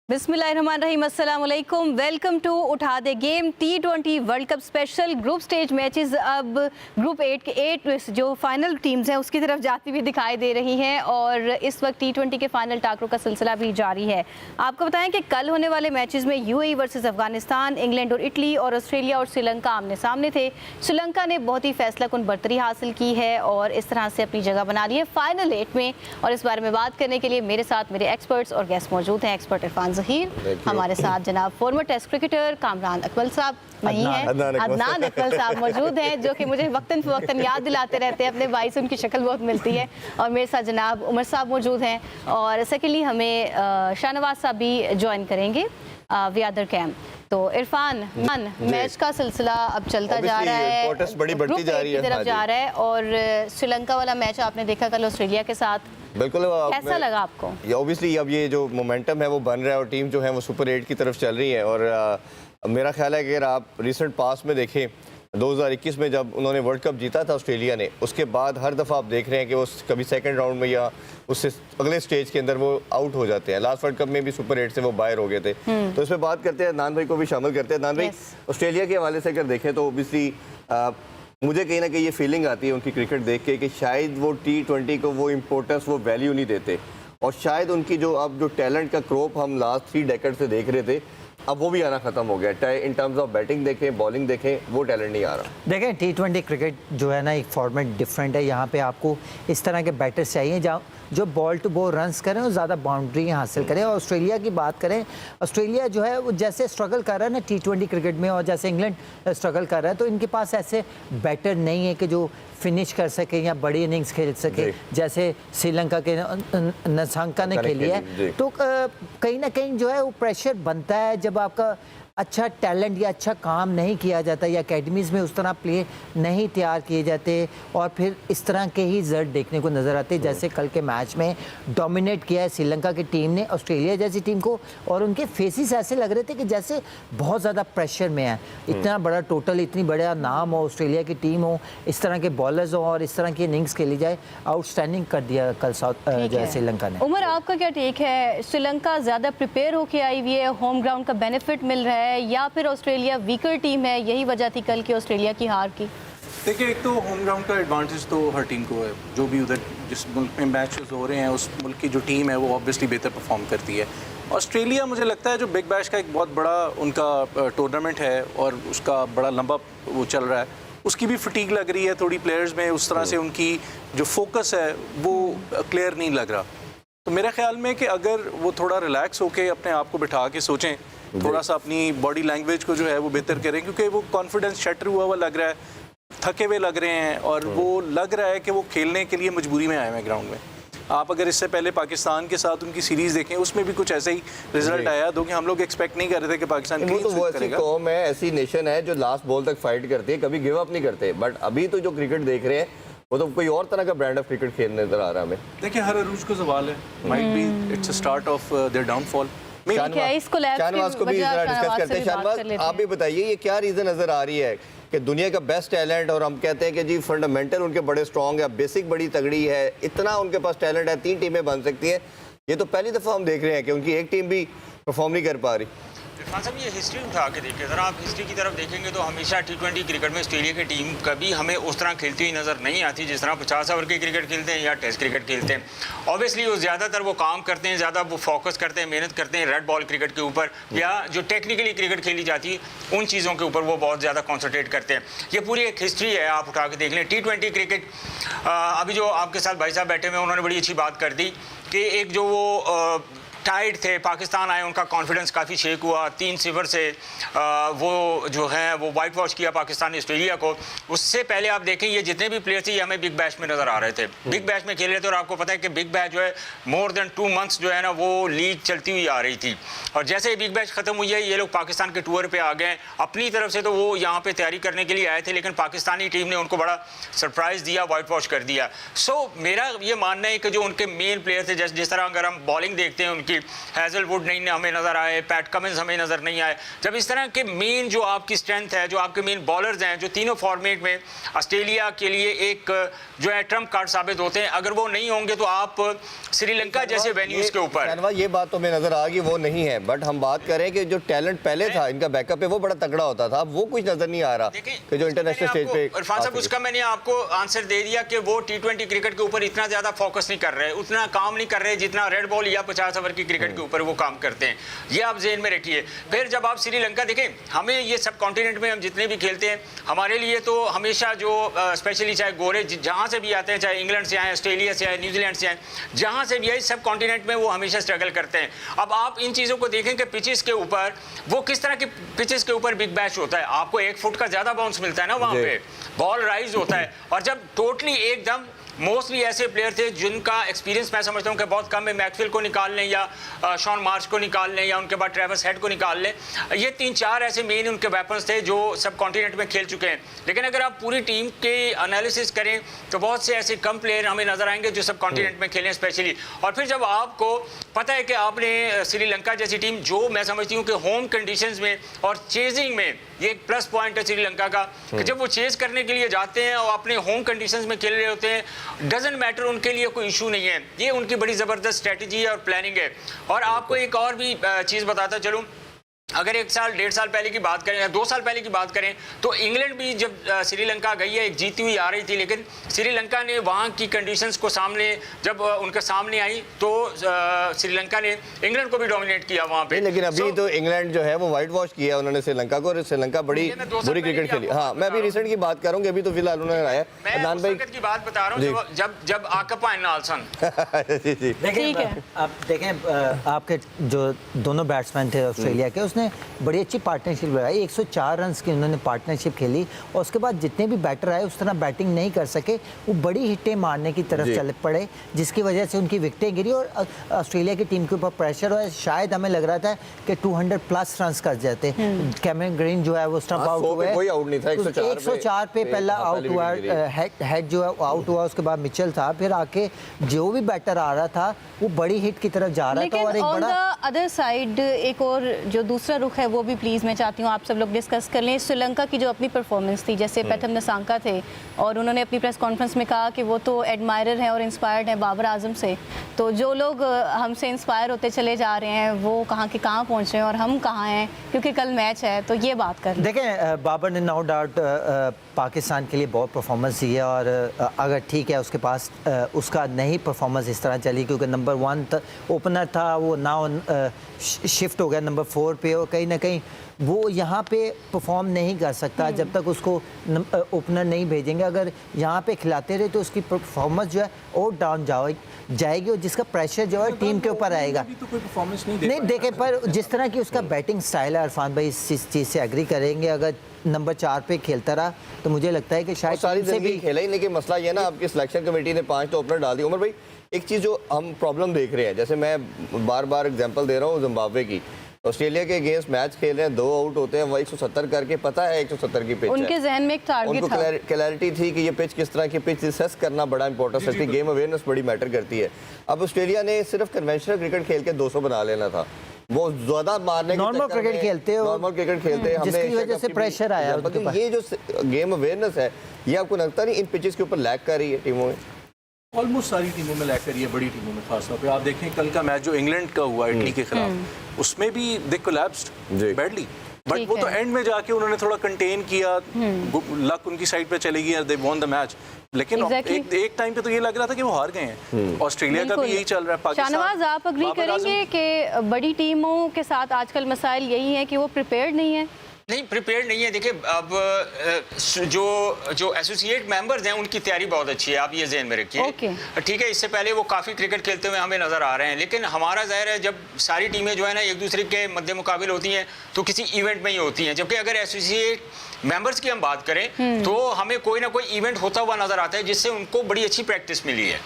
बिस्मिल्लाहिर्रहमानिर्रहीम, अस्सलाम वालेकुम। वेलकम टू उठा दे game T20 world cup special group stage matches. अब ग्रुप 8 के 8 जो फाइनल टीम्स हैं उसकी तरफ जाती हुई दिखाई दे रही हैं और इस वक्त T20 के फाइनल टाकरों का सिलसिला भी जारी है। आपको बताएं कि कल होने वाले मैचेस में UAE वर्सेस अफगानिस्तान, इंग्लैंड और इटली और ऑस्ट्रेलिया और श्रीलंका आमने सामने थे। श्रीलंका ने बहुत ही फैसलाकुन बर्तरी हासिल की है और इस तरह से अपनी जगह बना ली है फाइनल 8 में। और इस बारे में बात करने के लिए मेरे साथ मेरे एक्सपर्ट्स और गेस्ट मौजूद हैं। एक्सपर्ट इरफान ज़हीर, हमारे साथ जनाब former test cricketer Kamran Akmal साहब नहीं है, अदनान अकमल साहब मौजूद हैं जो कि मुझे वक्तन फ़वक्तन याद दिलाते रहते हैं अपने भाई से, उनकी शक्ल बहुत मिलती है। और मेरे साथ जनाब उमर साहब मौजूद हैं और सेकेंडली हमें शाहनवाज साहब भी ज्वाइन करेंगे वियादर कैम्प। तो इरफान, मैच का सिलसिला अब चलता जा रहा है, बढ़ती जा रही है, तरफ जा रहा है और श्रीलंका वाला मैच आपने देखा कल ऑस्ट्रेलिया के साथ, बिल्कुल कैसा लगा आपको? ऑब्वियसली अब ये जो मोमेंटम है वो बन रहा है और टीम जो है वो सुपर 8 की तरफ चल रही है। और मेरा ख्याल है कि अगर आप रिसेंट पास में देखें 2021 में जब उन्होंने वर्ल्ड कप जीता था ऑस्ट्रेलिया ने, उसके बाद हर दफ़ा आप देख रहे हैं कि वो कभी सेकंड राउंड में या उससे अगले स्टेज के अंदर वो आउट हो जाते हैं। लास्ट वर्ल्ड कप में भी सुपर 8 से वो बाहर हो गए थे। तो इसमें बात करते हैं, नान भाई को भी शामिल करते हैं। नान भाई, ऑस्ट्रेलिया के हवाले से अगर देखें तो ओबियसली मुझे कहीं ना कहीं ये फीलिंग आती है उनकी क्रिकेट देख के कि शायद वो T20 को वो इम्पोर्टेंस, वो वैल्यू नहीं देते और शायद उनकी जो अब जो टैलेंट का क्रॉप हम लास्ट 3 डेकेड से देख रहे थे अब वो भी आना खत्म हो गया। इन टर्म्स ऑफ बैटिंग देखें, बॉलिंग देखें, वो टैलेंट नहीं आ रहा। देखें T20 क्रिकेट जो है ना एक फॉर्मेट डिफरेंट है। यहाँ पे आपको इस तरह के बैटर्स चाहिए जहाँ जो बॉल टू बॉल रन्स करें और ज़्यादा बाउंड्री हासिल करें। और ऑस्ट्रेलिया की बात करें, ऑस्ट्रेलिया जो है वो जैसे स्ट्रगल कर रहा है ना T20 क्रिकेट में और जैसे इंग्लैंड स्ट्रगल कर रहा है, तो इनके पास ऐसे बैटर नहीं है कि जो फिनिश कर सके या बड़ी इनिंग्स खेल सके जैसे श्रीलंका के नसांका ने खेली है। तो कहीं ना कहीं जो है वो प्रेशर बनता है जब आपका अच्छा टैलेंट या अच्छा काम नहीं किया जाता या एकेडमीज़ में उस तरह प्ले नहीं तैयार किए जाते और फिर इस तरह के ही रिजल्ट देखने को नज़र आते। जैसे कल के मैच में डोमिनेट किया है श्रीलंका की टीम ने ऑस्ट्रेलिया जैसी टीम को और उनके फेसेस ऐसे लग रहे थे कि जैसे बहुत ज़्यादा प्रेशर में है। इतना बड़ा टोटल, इतनी बड़ा नाम हो, ऑस्ट्रेलिया की टीम हो, इस तरह के बॉलर्स हो और इस तरह की इनिंग्स खेली जाए, आउटस्टैंडिंग कर दिया कल श्रीलंका ने। उमर, आपका क्या टेक है? श्रीलंका ज़्यादा प्रिपेयर होकर आई हुई है, होम ग्राउंड का बेनिफिट मिल रहा है या फिर ऑस्ट्रेलिया वीकर टीम है, यही वजह थी कल की ऑस्ट्रेलिया की हार की? देखिए, एक तो होम ग्राउंड का एडवांटेज तो हर टीम को है। जो भी उधर जिस मुल्क में मैचेस हो रहे हैं उस मुल्क की जो टीम है वो ऑब्वियसली बेहतर परफॉर्म करती है। ऑस्ट्रेलिया मुझे लगता है जो बिग बैश का एक बहुत बड़ा उनका टूर्नामेंट है और उसका बड़ा लंबा वो चल रहा है, उसकी भी फटीग लग रही है थोड़ी प्लेयर्स में। उस तरह से उनकी जो फोकस है वो क्लियर नहीं लग रहा। तो मेरे ख्याल में कि अगर वो थोड़ा रिलैक्स होकर अपने आप को बिठा के सोचें, थोड़ा सा अपनी बॉडी लैंग्वेज को जो है वो बेहतर करें, क्योंकि वो कॉन्फिडेंस शटर हुआ लग रहा है, थके हुए लग रहे हैं और वो लग रहा है कि वो खेलने के लिए मजबूरी में आए हुए ग्राउंड में। आप अगर इससे पहले पाकिस्तान के साथ उनकी सीरीज़ देखें, उसमें भी कुछ ऐसे ही रिजल्ट आया दो कि हम लोग एक्सपेक्ट नहीं कर रहे थे कि पाकिस्तान वो तो वो ऐसी कौम है, ऐसी नेशन है जो लास्ट बॉल तक फाइट करती है, कभी गिव अप नहीं करते। बट अभी तो जो क्रिकेट देख रहे हैं वो तो कोई और तरह का ब्रांड ऑफ क्रिकेट खेलने नजर आ रहा है हमें। देखिए, हर अरूज को सवाल है, might be it's a start of their downfall. Shahnawaz को भी डिस्कस करते हैं। शाहनवाज, आप भी बताइए ये क्या रीज़न नज़र आ रही है कि दुनिया का बेस्ट टैलेंट और हम कहते हैं कि जी फंडामेंटल उनके बड़े स्ट्रॉन्ग है, बेसिक बड़ी तगड़ी है, इतना उनके पास टैलेंट है, 3 टीमें बन सकती हैं। ये तो पहली दफ़ा हम देख रहे हैं कि उनकी एक टीम भी परफॉर्म नहीं कर पा रही। इरफान साहब, ये हिस्ट्री उठा के देखिए ज़रा, आप हिस्ट्री की तरफ देखेंगे तो हमेशा T20 क्रिकेट में ऑस्ट्रेलिया की टीम कभी हमें उस तरह खेलती हुई नज़र नहीं आती जिस तरह 50 ओवर की क्रिकेट खेलते हैं या टेस्ट क्रिकेट खेलते हैं। ऑब्वियसली वो ज़्यादातर वो काम करते हैं, ज़्यादा वो फोकस करते हैं, मेहनत करते हैं रेड बॉल क्रिकेट के ऊपर या जो टेक्निकली क्रिकेट खेली जाती है उन चीज़ों के ऊपर वो बहुत ज़्यादा कॉन्सनट्रेट करते हैं। ये पूरी एक हिस्ट्री है, आप उठा के देख लें। T20 क्रिकेट अभी जो आपके साथ भाई साहब बैठे हुए उन्होंने बड़ी अच्छी बात कर दी कि एक जो वो टाइट थे, पाकिस्तान आए, उनका कॉन्फिडेंस काफ़ी शेक हुआ, 3-0 से वो जो है वो वाइट वॉश किया पाकिस्तान ने ऑस्ट्रेलिया को। उससे पहले आप देखें ये जितने भी प्लेयर थे ये हमें बिग बैश में नज़र आ रहे थे, बिग बैश में खेल रहे थे। और आपको पता है कि बिग बैश जो है मोर देन 2 मंथ्स जो है ना वो लीग चलती हुई आ रही थी और जैसे ही बिग बैश ख़त्म हुई है ये लोग पाकिस्तान के टूर पर आ गए। अपनी तरफ से तो वो यहाँ पर तैयारी करने के लिए आए थे लेकिन पाकिस्तानी टीम ने उनको बड़ा सरप्राइज़ दिया, वाइट वॉश कर दिया। सो मेरा ये मानना है कि जो उनके मेन प्लेयर थे, जिस तरह अगर हम बॉलिंग देखते हैं उनकी की, हैजलवुड नहीं हमें नज़र आए, पैट कमिंस हमें नज़र नहीं आए। जब इस तरह के मेन जो आपकी स्ट्रेंथ है, जो आपके मेन बॉलर्स हैं, जो तीनों फॉर्मेट में ऑस्ट्रेलिया के लिए एक जो है ट्रम्प कार्ड साबित होते हैं, अगर वो नहीं होंगे तो आप श्रीलंका जैसे वेन्यूज़ के ऊपर, ये बात तो हमें नजर आ गई वो नहीं है, बट हम बात करें कि जो टैलेंट पहले था, इनका बैकअप है वो बड़ा तगड़ा होता था, अब वो कुछ नजर नहीं आ रहा कि जो इंटरनेशनल स्टेज पे। इरफान साहब, उसका मैंने आपको आंसर दे दिया कि वो T20 क्रिकेट के ऊपर इतना ज्यादा फोकस नहीं कर रहे, उतना काम नहीं कर रहे जितना रेड बॉल या 50 ओवर की क्रिकेट के ऊपर वो काम करते हैं। ये आप जेहन में रखिए। फिर जब आप श्रीलंका देखें, हमें ये सब कॉन्टिनेंट में हम जितने भी खेलते हैं, हमारे लिए तो हमेशा जो स्पेशली चाहे गोरे जहाँ से भी आते हैं, चाहे इंग्लैंड से आए, ऑस्ट्रेलिया से आए, न्यूजीलैंड से आए, जहाँ से भी आए, सब कॉन्टिनेंट में वो हमेशा स्ट्रगल करते हैं। अब आप इन चीज़ों को देखें कि पिचेस के ऊपर वो किस तरह की पिचेस के ऊपर बिग बैश होता है, आपको 1 फुट का ज़्यादा बाउंस मिलता है ना वहाँ पे, बॉल राइज होता है। और जब टोटली एकदम मोस्टली ऐसे प्लेयर थे जिनका एक्सपीरियंस मैं समझता हूँ कि बहुत कम है, मैक्सवेल को निकाल लें या शॉन मार्श को निकाल लें या उनके बाद ट्रेविस हेड को निकाल लें, ये 3-4 ऐसे मेन उनके वेपन्स थे जो सब कॉन्टिनेंट में खेल चुके हैं। लेकिन अगर आप पूरी टीम के एनालिसिस करें तो बहुत से ऐसे कम प्लेयर हमें नजर आएंगे जो सब कॉन्टिनेंट में खेलें स्पेशली। और फिर जब आपको पता है कि आपने श्रीलंका जैसी टीम, जो मैं समझती हूँ कि होम कंडीशंस में और चेजिंग में ये एक प्लस पॉइंट है श्रीलंका का, कि जब वो चेज करने के लिए जाते हैं और अपने होम कंडीशंस में खेल रहे होते हैं, डजंट मैटर, उनके लिए कोई इशू नहीं है। ये उनकी बड़ी ज़बरदस्त स्ट्रेटजी है और प्लानिंग है। और आपको एक और भी चीज़ बताता चलूँ, अगर 1 साल 1.5 साल पहले की बात करें या 2 साल पहले की बात करें तो इंग्लैंड भी जब श्रीलंका गई है, एक जीती हुई आ रही थी, लेकिन श्रीलंका ने वहाँ की कंडीशंस को सामने जब उनके सामने आई तो श्रीलंका ने इंग्लैंड को भी डोमिनेट किया वहाँ पे। लेकिन अभी तो इंग्लैंड जो है वो वाइट वॉश किया उन्होंने श्रीलंका को, और श्रीलंका बड़ी बुरी क्रिकेट खेली। हाँ, मैं अभी रिसेंट की बात करूँगी, अभी तो फिलहाल उन्होंने आया अदनान भाई की बात बता रहा हूँ जब आकपा नालसन। देखिए आप देखें, आपके जो दोनों बैट्समैन थे ऑस्ट्रेलिया के, उसने बड़ी अच्छी पार्टनरशिप लगाई, 104 रन की उन्होंने पार्टनरशिप खेली और उसके बाद जितने भी बैटर आए उस तरह बैटिंग नहीं कर सके, वो बड़ी हिटें मारने की तरफ चल पड़े, जिसकी वजह से उनकी विकेटें गिरी और ऑस्ट्रेलिया की टीम के ऊपर प्रेशर हुआ। शायद हमें लग रहा था कि 200 प्लस रन कर जाते। कैमरन ग्रीन जो है वो स्टंप आउट हुआ, 104 पे पहला आउट हुआ, हेड जो है आउट हुआ, उसके बाद मिचेल था, फिर आके जो भी बैटर आ रहा था वो बड़ी हिट की तरफ जा रहा था। और एक बड़ा अदर साइड एक और जो दूसरा रुख है वो भी प्लीज़ मैं चाहती हूँ आप सब लोग डिस्कस कर लें। श्रीलंका की जो अपनी परफॉर्मेंस थी, जैसे पैथम नसांका थे और उन्होंने अपनी प्रेस कॉन्फ्रेंस में कहा कि वो तो एडमायरर हैं और इंस्पायर्ड हैं बाबर आजम से, तो जो लोग हमसे इंस्पायर होते चले जा रहे हैं वो कहाँ के कहाँ पहुँच रहे हैं और हम कहाँ हैं, क्योंकि कल मैच है। तो ये बात कर देखें, बाबर ने नो डाउट पाकिस्तान के लिए बहुत परफॉर्मेंस दी है और अगर ठीक है उसके पास उसका नहीं परफॉर्मेंस इस तरह चली, क्योंकि नंबर 1 ओपनर था, वो नाउ शिफ्ट हो गया नंबर 4 पे, और कहीं ना कहीं वो यहाँ पे परफॉर्म नहीं कर सकता जब तक उसको ओपनर नहीं भेजेंगे। अगर यहाँ पे खिलाते रहे तो उसकी परफॉर्मेंस जो है और डाउन जाएगी और जिसका प्रेशर जो है टीम के ऊपर आएगा। तो कोई परफॉर्मेंस नहीं देखे, पर जिस तरह की उसका बैटिंग स्टाइल है, इरफान भाई इस चीज़ से एग्री करेंगे, अगर नंबर 4 पे खेलता रहा तो मुझे लगता है कि शायद सारी जिंदगी खेला ही नहीं। कि मसला ये ना, आपकी सिलेक्शन कमेटी ने 5 तो ओपनर डाल दी। उमर भाई, एक चीज़ जो हम प्रॉब्लम देख रहे हैं, जैसे मैं बार बार एग्जांपल दे रहा हूँ जिम्बाब्वे की, ऑस्ट्रेलिया के अगेंस्ट मैच खेल रहे हैं, 2 आउट होते हैं, वो 170 करके, पता है 170 की पिच है, उनके जहन में एक टारगेट उनको था, क्लैरिटी थी कि ये पिच किस तरह की पिच रिसर्च करना बड़ा इंपॉर्टेंट है, गेम अवेयरनेस बड़ी मैटर करती है। अब ऑस्ट्रेलिया ने सिर्फ कन्वेंशनल क्रिकेट खेल के 200 बना लेना था, वो ज्यादा मारने नॉर्मल क्रिकेट खेलते हो, नॉर्मल क्रिकेट खेलते हैं, जिसकी वजह से प्रेशर आया। ये जो गेम अवेयरनेस है, ये आपको लगता नहीं इन पिचेस के ऊपर लैग कर रही है टीमों में? ऑलमोस्ट सारी टीमों में लैग करी है, बड़ी टीमों में खासतौर पे। आप देखें कल का मैच जो इंग्लैंड का हुआ इटली के खिलाफ, उसमें भी दे कोलैप्स्ड बैडली, बट वो तो एंड में जाके उन्होंने थोड़ा कंटेन किया, लक उनकी साइड पे चली गई, दे वॉन द मैच। लेकिन एक टाइम पे तो ये लग रहा था कि वो हार गए हैं। ऑस्ट्रेलिया का भी यही चल रहा है। पाकिस्तान, शाहनवाज आप अग्री करेंगे कि बड़ी टीमों के साथ आजकल मसाइल यही है कि वो प्रिपेयर्ड नहीं है? नहीं, प्रिपेयर्ड नहीं है। देखिए, अब जो एसोसिएट मेंबर्स हैं उनकी तैयारी बहुत अच्छी है, आप ये ज़हन में रखिए। ठीक है, इससे पहले वो काफ़ी क्रिकेट खेलते हुए हमें नज़र आ रहे हैं, लेकिन हमारा ज़ाहिर है जब सारी टीमें जो है ना एक दूसरे के मद्दे मुकाबिल होती हैं तो किसी इवेंट में ही होती हैं, जबकि अगर एसोसिएट मेंबर्स की हम बात करें तो हमें कोई ना कोई इवेंट होता हुआ नज़र आता है जिससे उनको बड़ी अच्छी प्रैक्टिस मिली है।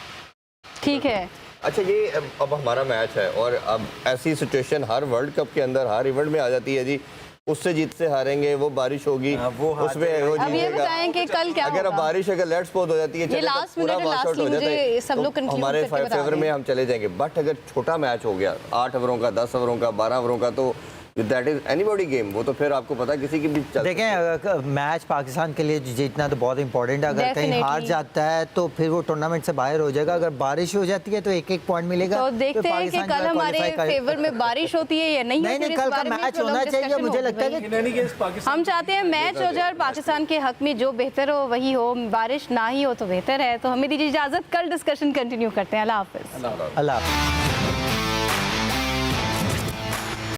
ठीक है, अच्छा, ये अब हमारा मैच है और अब ऐसी सिचुएशन हर वर्ल्ड कप के अंदर हर इवेंट में आ जाती है जी उससे जीत से हारेंगे, वो बारिश होगी वो हार उसमें वो अब ये जीतेगा। बताएं कि कल क्या अगर अब होगा? बारिश अगर लेट्स सपोज हो जाती है, ये चले तो last पूरा minute और वॉश आउट lastly हो जाता मुझे है, सब लोग तो conclude हमारे करके बता फेवर दें। में हम चले जाएंगे। बट अगर छोटा मैच हो गया 8 ओवरों का, 10 ओवरों का, 12 ओवरों का, तो दैट इज एनीबॉडी गेम। वो तो फिर आपको पता है किसी की भी चल देखें अगर मैच पाकिस्तान के लिए जीतना तो बहुत इंपॉर्टेंट है। अगर कहीं हार Definitely. जाता है तो फिर वो टूर्नामेंट से बाहर हो जाएगा। अगर बारिश हो जाती है तो एक एक पॉइंट मिलेगा। तो देखते फिर हैं कि पाकिस्तान जो कल है हमारे qualify कर- फेवर में बारिश होती है या नहीं नहीं होती है, नहीं, इस कल का बारे में मैच prolonged होना चाहिए। discussion मुझे होगी लगता है भाई। कि हम चाहते हैं मैच हो जाए और पाकिस्तान के हक में जो बेहतर हो वही हो, बारिश ना ही हो तो बेहतर है। तो हमें दीजिए इजाजत, कल डिस्कशन कंटिन्यू करते हैं। अल्लाह हाफिज़। अल्लाह हाफ़िज़।